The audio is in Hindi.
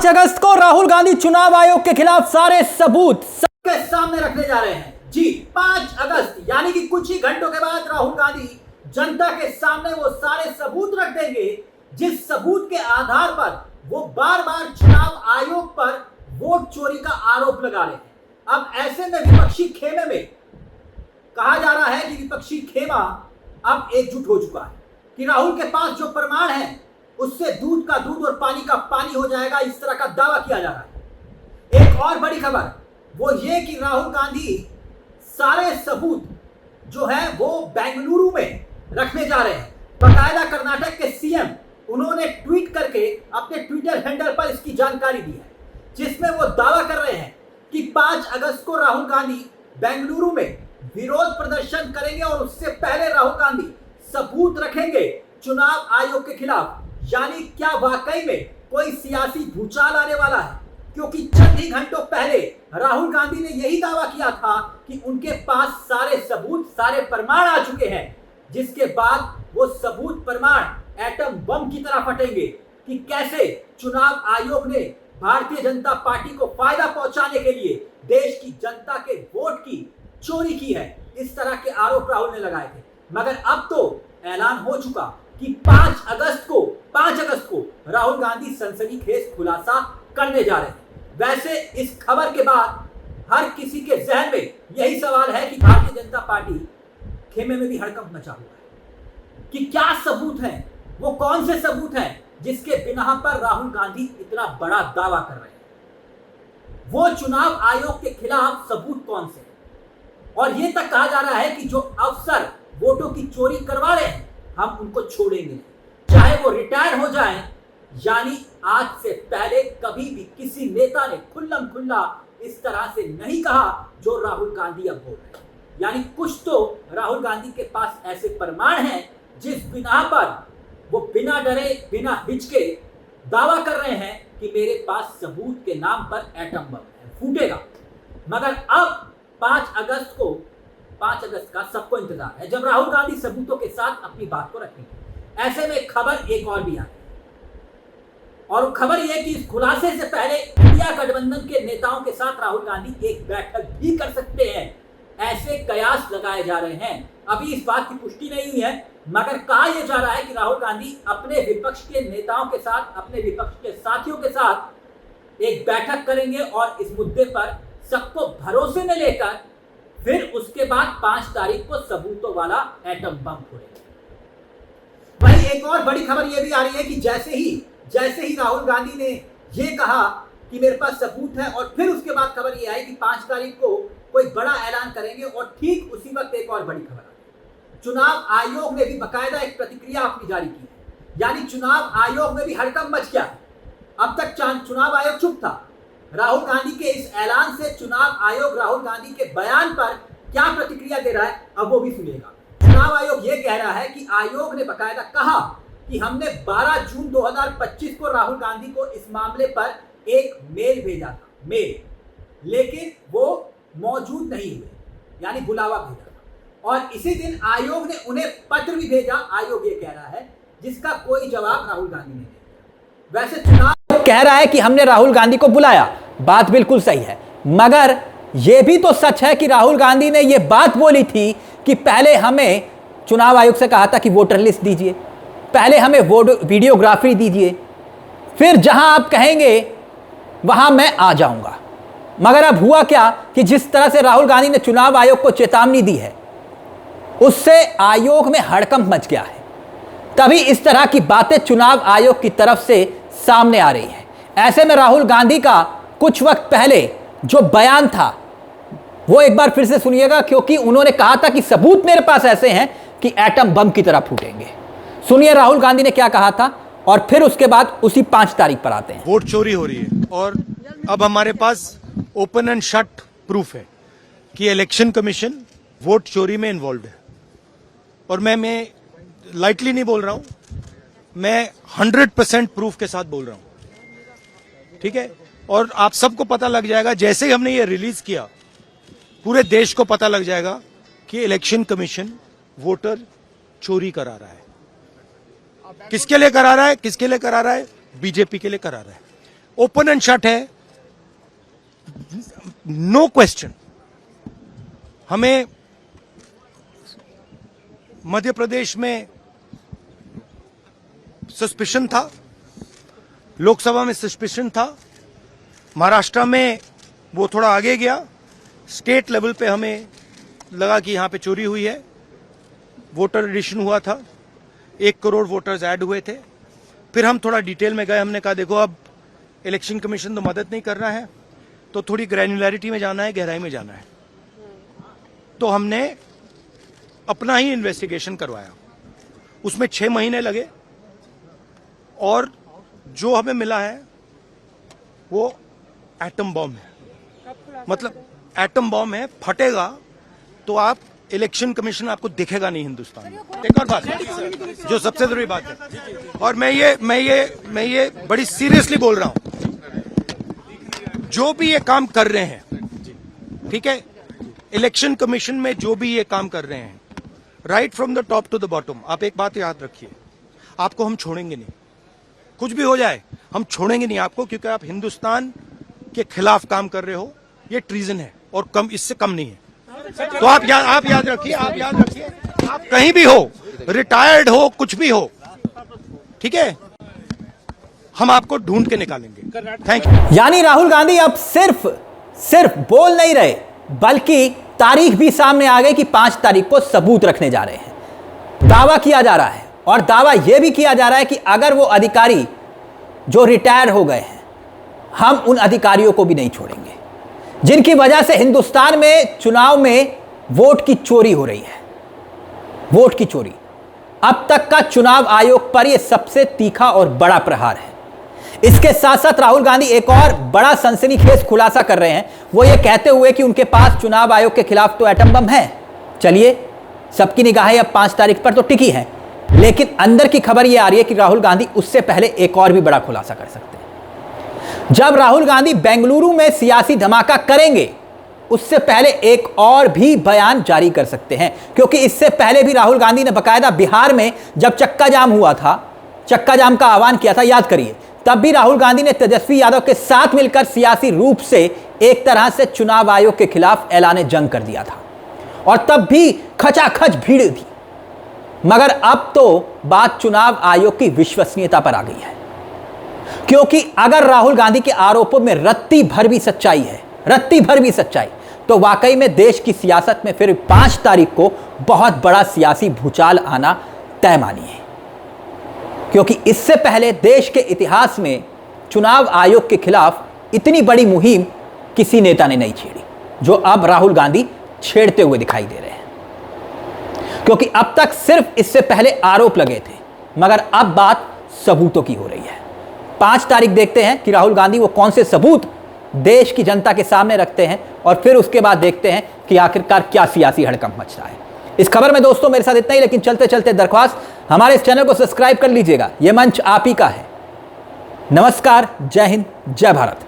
5 अगस्त को राहुल गांधी चुनाव आयोग के खिलाफ सारे सबूत सबके सामने रखने जा रहे हैं। जी 5 अगस्त यानी कि कुछ ही घंटों के बाद राहुल गांधी जनता के सामने वो सारे सबूत रख देंगे जिस सबूत के आधार पर वो बार बार चुनाव आयोग पर वोट चोरी का आरोप लगा रहे हैं। अब ऐसे में विपक्षी खेमे में कहा जा रहा है कि विपक्षी खेमा अब एकजुट हो चुका है कि राहुल के पास जो प्रमाण है उससे दूध का दूध और पानी का पानी हो जाएगा, इस तरह का दावा किया जा रहा है। एक और बड़ी खबर वो ये कि राहुल गांधी सारे सबूत जो है वो बेंगलुरु में रखने जा रहे हैं। बाकायदा कर्नाटक के सीएम उन्होंने ट्वीट करके अपने ट्विटर हैंडल पर इसकी जानकारी दी है, जिसमें वो दावा कर रहे हैं कि 5 अगस्त को राहुल गांधी बेंगलुरु में विरोध प्रदर्शन करेंगे और उससे पहले राहुल गांधी सबूत रखेंगे चुनाव आयोग के खिलाफ। यानी क्या वाकई में कोई सियासी भूचाल आने वाला है? क्योंकि चंद ही घंटों पहले राहुल गांधी ने यही दावा किया था कि उनके पास सारे सबूत सारे प्रमाण आ चुके हैं, जिसके बाद वो सबूत प्रमाण एटम बम की तरह फटेंगे कि कैसे चुनाव आयोग ने भारतीय जनता पार्टी को फायदा पहुंचाने के लिए देश की जनता के वोट की चोरी की है। इस तरह के आरोप राहुल ने लगाए थे, मगर अब तो ऐलान हो चुका कि 5 अगस्त को राहुल गांधी सनसनीखेज खुलासा करने जा रहे हैं। वैसे इस खबर के बाद हर किसी के जहन में यही सवाल है कि भारतीय जनता पार्टी खेमे में भी हड़कंप मचा हुआ है कि क्या सबूत हैं, वो कौन से सबूत हैं जिसके बिना पर राहुल गांधी इतना बड़ा दावा कर रहे हैं। वो चुनाव आयोग के खिलाफ सबूत कौन से हैं? और ये तक कहा जा रहा है कि जो अफसर वोटों की चोरी करवा रहे हैं हम उनको छोड़ेंगे नहीं, चाहे वो रिटायर हो जाएं। यानी आज से पहले कभी भी किसी नेता ने खुल्लम खुल्ला इस तरह से नहीं कहा जो राहुल गांधी अब बोल रहे हैं। यानी कुछ तो राहुल गांधी के पास ऐसे प्रमाण हैं जिस बिना पर वो बिना डरे बिना हिचके दावा कर रहे हैं कि मेरे पास सबूत के नाम पर एटम बम है, फूटेगा। मगर अब 5 अगस्त का सबको इंतजार है जब राहुल गांधी सबूतों के साथ अपनी बात को रखेंगे। ऐसे में खबर एक और भी आ रही है और खबर यह कि इस खुलासे से पहले इंडिया गठबंधन के नेताओं के साथ राहुल गांधी एक बैठक भी कर सकते हैं, ऐसे कयास लगाए जा रहे हैं। अभी इस बात की पुष्टि नहीं हुई है, मगर कहा यह जा रहा है कि राहुल गांधी अपने विपक्ष के नेताओं के साथ अपने विपक्ष के साथियों के साथ एक बैठक करेंगे और इस मुद्दे पर सबको भरोसे में लेकर फिर उसके बाद 5 तारीख को सबूतों वाला एटम बम फोड़ेंगे। वहीं एक और बड़ी खबर यह भी आ रही है कि जैसे ही राहुल गांधी ने यह कहा कि मेरे पास सबूत है और फिर उसके बाद खबर यह आई कि 5 तारीख को कोई बड़ा ऐलान करेंगे और ठीक उसी वक्त एक और बड़ी खबर आई। चुनाव आयोग ने भी बाकायदा एक प्रतिक्रिया अपनी जारी की है। यानी चुनाव आयोग में भी हड़कंप मच गया है। अब तक चुनाव आयोग चुप था। राहुल गांधी के इस ऐलान से चुनाव आयोग राहुल गांधी के बयान पर क्या प्रतिक्रिया दे रहा है अब वो भी सुनिएगा। चुनाव आयोग ये कह रहा है कि आयोग ने बाकायदा कहा कि हमने 12 जून 2025 को राहुल गांधी को इस मामले पर एक मेल भेजा था, लेकिन वो मौजूद नहीं हुए, यानी बुलावा भेजा था और इसी दिन आयोग ने उन्हें पत्र भी भेजा। आयोग ये कह रहा है जिसका कोई जवाब राहुल गांधी ने दिया। वैसे चुनाव कह रहा है कि हमने राहुल गांधी को बुलाया, बात बिल्कुल सही है, मगर यह भी तो सच है कि राहुल गांधी ने यह बात बोली थी कि पहले हमें चुनाव आयोग से कहा था कि वोटर लिस्ट दीजिए, पहले हमें वीडियोग्राफी दीजिए, फिर जहां आप कहेंगे वहां मैं आ जाऊंगा। मगर अब हुआ क्या कि जिस तरह से राहुल गांधी ने चुनाव आयोग को चेतावनी दी है उससे आयोग में हड़कंप मच गया है। तभी इस तरह की बातें चुनाव आयोग की तरफ से सामने आ रही हैं। ऐसे में राहुल गांधी का कुछ वक्त पहले जो बयान था वो एक बार फिर से सुनिएगा, क्योंकि उन्होंने कहा था कि सबूत मेरे पास ऐसे हैं कि एटम बम की तरह फूटेंगे। सुनिए राहुल गांधी ने क्या कहा था और फिर उसके बाद उसी 5 तारीख पर आते हैं। वोट चोरी हो रही है और अब हमारे पास ओपन एंड शट प्रूफ है कि इलेक्शन कमीशन वोट चोरी में इन्वॉल्व है। और मैं लाइटली नहीं बोल रहा हूं, मैं 100% प्रूफ के साथ बोल रहा हूं, ठीक है। और आप सबको पता लग जाएगा जैसे ही हमने ये रिलीज किया, पूरे देश को पता लग जाएगा कि इलेक्शन कमीशन वोटर चोरी करा रहा है। किसके लिए करा रहा है? बीजेपी के लिए करा रहा है। ओपन एंड शट है, नो क्वेश्चन। हमें मध्य प्रदेश में सस्पिशन था, लोकसभा में सस्पिशन था, महाराष्ट्र में वो थोड़ा आगे गया, स्टेट लेवल पे हमें लगा कि यहां पे चोरी हुई है, वोटर एडिशन हुआ था, 1 करोड़ वोटर्स ऐड हुए थे। फिर हम थोड़ा डिटेल में गए, हमने कहा देखो अब इलेक्शन कमीशन तो मदद नहीं कर रहा है, तो थोड़ी ग्रैन्युलैरिटी में जाना है, गहराई में जाना है। तो हमने अपना ही इन्वेस्टिगेशन करवाया, उसमें 6 महीने लगे और जो हमें मिला है वो एटम बॉम्ब है। मतलब एटम बॉम्ब है, फटेगा तो आप इलेक्शन कमीशन आपको दिखेगा नहीं हिंदुस्तान में। एक और बात जो सबसे जरूरी बात है, और मैं ये बड़ी सीरियसली बोल रहा हूं, जो भी ये काम कर रहे हैं, ठीक है, इलेक्शन कमीशन में जो भी ये काम कर रहे हैं, right from the top to the bottom, आप एक बात याद रखिए, आपको हम छोड़ेंगे नहीं। कुछ भी हो जाए हम छोड़ेंगे नहीं आपको, क्योंकि आप हिंदुस्तान के खिलाफ काम कर रहे हो। ये ट्रीजन है और कम, इससे कम नहीं है। तो आप याद रखिए, आप कहीं भी हो, रिटायर्ड हो, कुछ भी हो, ठीक है, हम आपको ढूंढ के निकालेंगे। Thank you. यानी राहुल गांधी अब सिर्फ बोल नहीं रहे, बल्कि तारीख भी सामने आ गई कि 5 तारीख को सबूत रखने जा रहे हैं। दावा किया जा रहा है, और दावा यह भी किया जा रहा है कि अगर वो अधिकारी जो रिटायर हो गए हैं, हम उन अधिकारियों को भी नहीं छोड़ेंगे जिनकी वजह से हिंदुस्तान में चुनाव में वोट की चोरी हो रही है। वोट की चोरी अब तक का चुनाव आयोग पर यह सबसे तीखा और बड़ा प्रहार है। इसके साथ साथ राहुल गांधी एक और बड़ा सनसनीखेज खुलासा कर रहे हैं, वो ये कहते हुए कि उनके पास चुनाव आयोग के खिलाफ तो एटम बम है। चलिए, सबकी निगाहें अब 5 तारीख पर तो टिकी हैं, लेकिन अंदर की खबर यह आ रही है कि राहुल गांधी उससे पहले एक और भी बड़ा खुलासा कर सकते हैं। जब राहुल गांधी बेंगलुरु में सियासी धमाका करेंगे, उससे पहले एक और भी बयान जारी कर सकते हैं, क्योंकि इससे पहले भी राहुल गांधी ने बकायदा बिहार में जब चक्का जाम हुआ था, चक्का जाम का आह्वान किया था, याद करिए, तब भी राहुल गांधी ने तेजस्वी यादव के साथ मिलकर सियासी रूप से एक तरह से चुनाव आयोग के खिलाफ ऐलान जंग कर दिया था, और तब भी खचाखच भीड़ थी। मगर अब तो बात चुनाव आयोग की विश्वसनीयता पर आ गई है, क्योंकि अगर राहुल गांधी के आरोपों में रत्ती भर भी सच्चाई है, रत्ती भर भी सच्चाई, तो वाकई में देश की सियासत में फिर 5 तारीख को बहुत बड़ा सियासी भूचाल आना तय मानिए। क्योंकि इससे पहले देश के इतिहास में चुनाव आयोग के खिलाफ इतनी बड़ी मुहिम किसी नेता ने नहीं छेड़ी, जो अब राहुल गांधी छेड़ते हुए दिखाई दे रहे हैं। क्योंकि अब तक सिर्फ इससे पहले आरोप लगे थे, मगर अब बात सबूतों की हो रही है। 5 तारीख देखते हैं कि राहुल गांधी वो कौन से सबूत देश की जनता के सामने रखते हैं, और फिर उसके बाद देखते हैं कि आखिरकार क्या सियासी हड़कंप मचता है। इस खबर में दोस्तों मेरे साथ इतना ही, लेकिन चलते चलते दरख्वास्त, हमारे इस चैनल को सब्सक्राइब कर लीजिएगा। यह मंच आप ही का है। नमस्कार, जय हिंद, जय भारत।